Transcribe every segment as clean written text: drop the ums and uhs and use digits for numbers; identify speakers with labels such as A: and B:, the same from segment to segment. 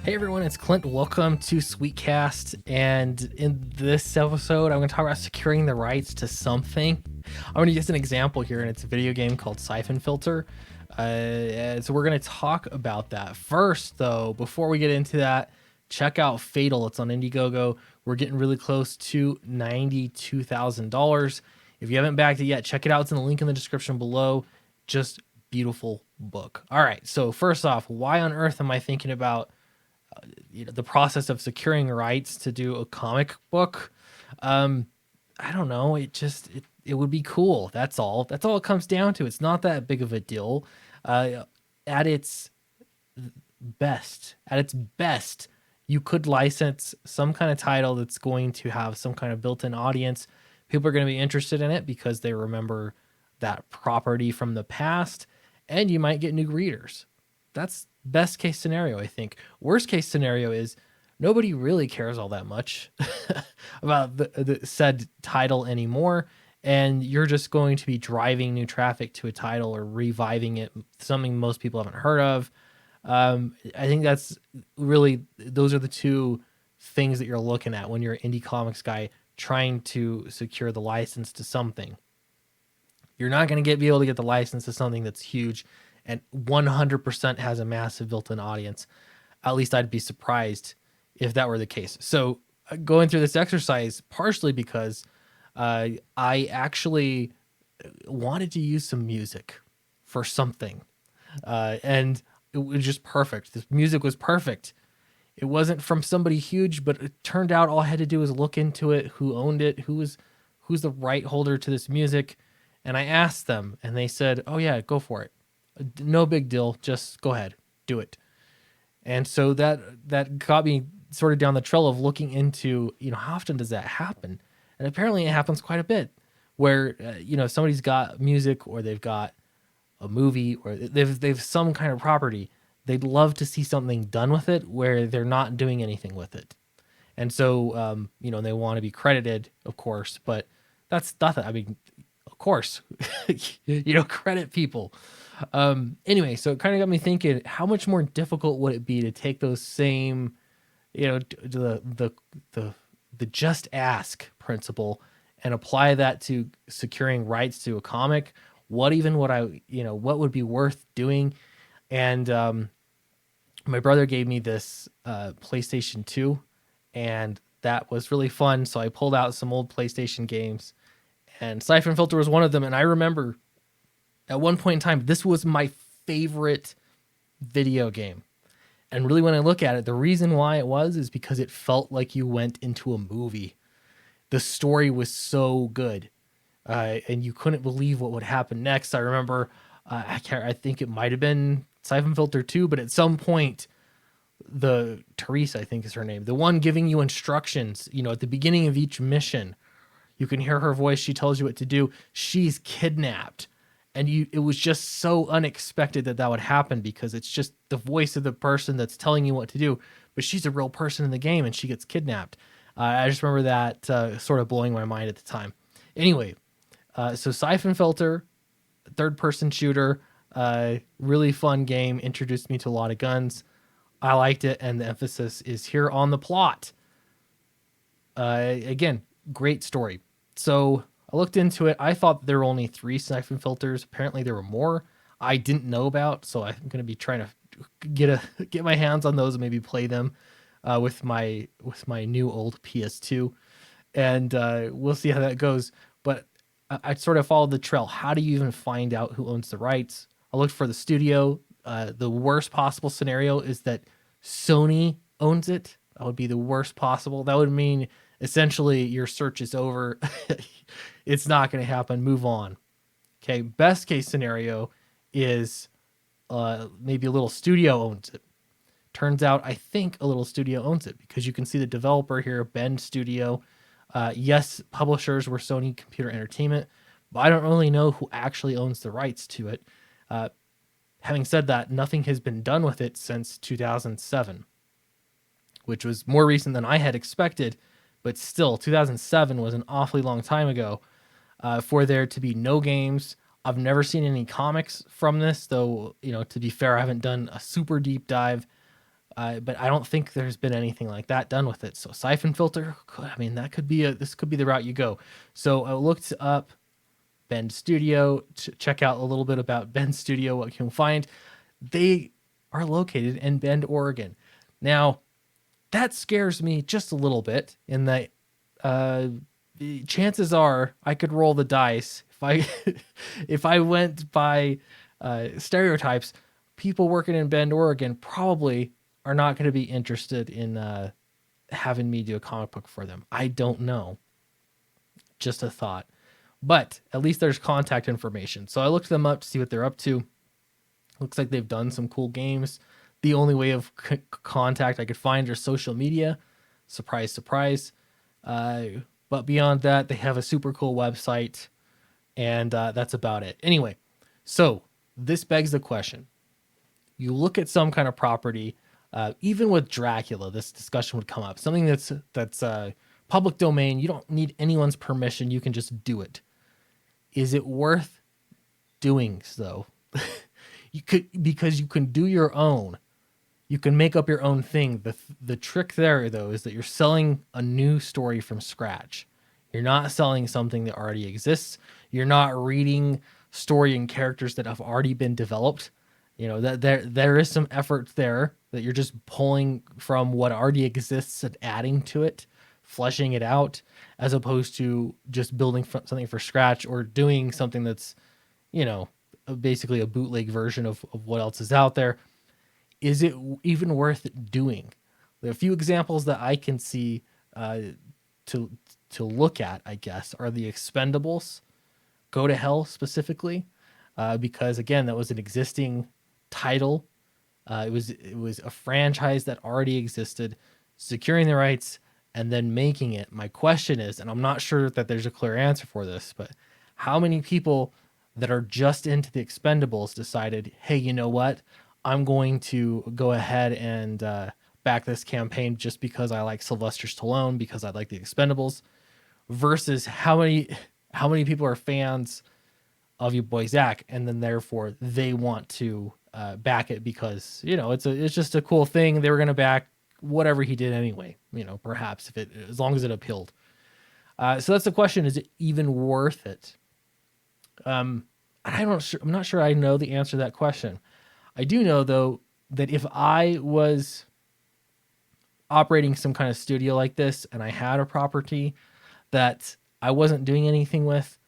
A: Hey everyone, it's Clint. Welcome to Sweetcast. And in this episode, I'm going to talk about securing the rights to something. I'm going to use an example here, and it's a video game called Siphon Filter. So we're going to talk about that. First, though, before we get into that, check out Fatal. It's on Indiegogo. We're getting really close to $92,000. If you haven't backed it yet, check it out. It's in the link in the description below. Just beautiful book. All right. So first off, why on earth am I thinking about the process of securing rights to do a comic book? I don't know. It would be cool. That's all it comes down to. It's not that big of a deal. At its best, you could license some kind of title that's going to have some kind of built-in audience. People are going to be interested in it because they remember that property from the past, and you might get new readers. That's best case scenario, I think. Worst case scenario is nobody really cares all that much about the said title anymore, and you're just going to be driving new traffic to a title or reviving it, something most people haven't heard of. I think those are the two things that you're looking at when you're an indie comics guy trying to secure the license to something. You're not going to be able to get the license to something that's huge and 100% has a massive built-in audience. At least I'd be surprised if that were the case. So going through this exercise, partially because I actually wanted to use some music for something. And it was just perfect. This music was perfect. It wasn't from somebody huge, but it turned out all I had to do was look into it, who owned it, who's the right holder to this music. And I asked them, and they said, oh yeah, go for it. No big deal. Just go ahead, do it. And so that got me sort of down the trail of looking into, how often does that happen? And apparently it happens quite a bit where, somebody's got music or they've got a movie or they've some kind of property. They'd love to see something done with it where they're not doing anything with it. And so, they want to be credited, of course, but that's nothing. I mean, of course, credit people. Anyway, so it kind of got me thinking, how much more difficult would it be to take those same, the just ask principle and apply that to securing rights to a comic? What would be worth doing? And my brother gave me this PlayStation 2, and that was really fun. So I pulled out some old PlayStation games, and Siphon Filter was one of them. And I remember at one point in time, this was my favorite video game. And really, when I look at it, the reason why it was is because it felt like you went into a movie. The story was so good, and you couldn't believe what would happen next. I remember, I think it might have been Siphon Filter 2, but at some point, Teresa, I think is her name, the one giving you instructions, at the beginning of each mission, you can hear her voice. She tells you what to do. She's kidnapped. And it was just so unexpected that would happen because it's just the voice of the person that's telling you what to do. But she's a real person in the game and she gets kidnapped. I just remember that sort of blowing my mind at the time. Anyway, so Siphon Filter, third-person shooter, really fun game, introduced me to a lot of guns. I liked it, and the emphasis is here on the plot. Again, great story. So I looked into it. I thought there were only 3 Siphon Filters. Apparently there were more I didn't know about. So I'm going to be trying to get my hands on those and maybe play them with my new old PS2. And we'll see how that goes. But I sort of followed the trail. How do you even find out who owns the rights? I looked for the studio. The worst possible scenario is that Sony owns it. That would be the worst possible. That would mean essentially your search is over. It's not going to happen. Move on. Okay. Best case scenario is maybe a little studio owns it. Turns out, I think a little studio owns it because you can see the developer here, Bend Studio. Yes, publishers were Sony Computer Entertainment, but I don't really know who actually owns the rights to it. Having said that, nothing has been done with it since 2007, which was more recent than I had expected. But still, 2007 was an awfully long time ago for there to be no games. I've never seen any comics from this, though, to be fair, I haven't done a super deep dive. But I don't think there's been anything like that done with it. So Siphon Filter, I mean, that could be this could be the route you go. So I looked up Bend Studio to check out a little bit about Bend Studio, what you can find. They are located in Bend, Oregon. Now, that scares me just a little bit in that uh, chances are I could roll the dice if I if I went by stereotypes. People working in Bend, Oregon, probably are not going to be interested in having me do a comic book for them. I don't know. Just a thought. But at least there's contact information. So I looked them up to see what they're up to. Looks like they've done some cool games. The only way of contact I could find are social media. Surprise, surprise. But beyond that, they have a super cool website, and that's about it. Anyway, so this begs the question. You look at some kind of property, even with Dracula, this discussion would come up. Something that's public domain. You don't need anyone's permission. You can just do it. Is it worth doing so? You could, because you can do your own. You can make up your own thing. The trick there, though, is that you're selling a new story from scratch. You're not selling something that already exists. You're not reading story and characters that have already been developed. You know, that there is some effort there that you're just pulling from what already exists and adding to it, fleshing it out, as opposed to just building something from scratch or doing something that's, you know, basically a bootleg version of what else is out there. Is it even worth doing? There are a few examples that I can see to look at, I guess, are the Expendables, Go to Hell specifically, because again, that was an existing title. It was a franchise that already existed, securing the rights and then making it. My question is, and I'm not sure that there's a clear answer for this, but how many people that are just into the Expendables decided, hey, you know what? I'm going to go ahead and back this campaign just because I like Sylvester Stallone, because I like the Expendables, versus how many people are fans of your boy Zach, and then therefore they want to back it because, you know, it's just a cool thing. They were going to back whatever he did anyway, you know, perhaps as long as it appealed. So that's the question. Is it even worth it? I'm not sure I know the answer to that question. I do know, though, that if I was operating some kind of studio like this and I had a property that I wasn't doing anything with,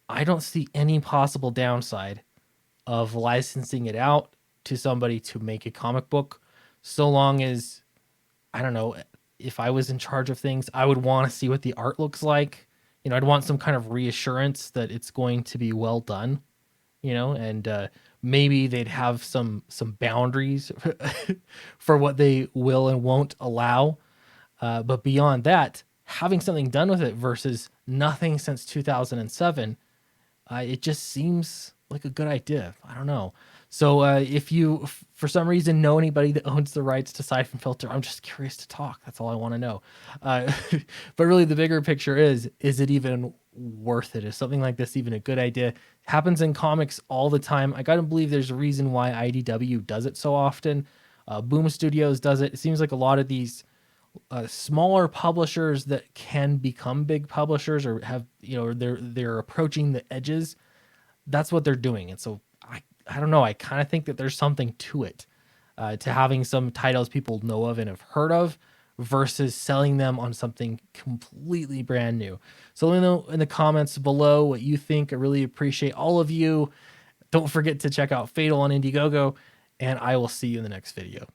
A: I don't see any possible downside of licensing it out to somebody to make a comic book, so long as, I don't know, if I was in charge of things, I would want to see what the art looks like. You know, I'd want some kind of reassurance that it's going to be well done, you know, and maybe they'd have some boundaries for what they will and won't allow. But beyond that, having something done with it versus nothing since 2007, it just seems like a good idea. I don't know. So if you, for some reason, know anybody that owns the rights to Siphon Filter, I'm just curious to talk. That's all I want to know. But really, the bigger picture is it even worth it? Is something like this even a good idea? It happens in comics all the time. I got to believe there's a reason why IDW does it so often. Boom Studios does it. It seems like a lot of these smaller publishers that can become big publishers or have, you know, they're approaching the edges. That's what they're doing. And so I don't know. I kind of think that there's something to it, to having some titles people know of and have heard of versus selling them on something completely brand new. So let me know in the comments below what you think. I really appreciate all of you. Don't forget to check out Fatal on Indiegogo, and I will see you in the next video.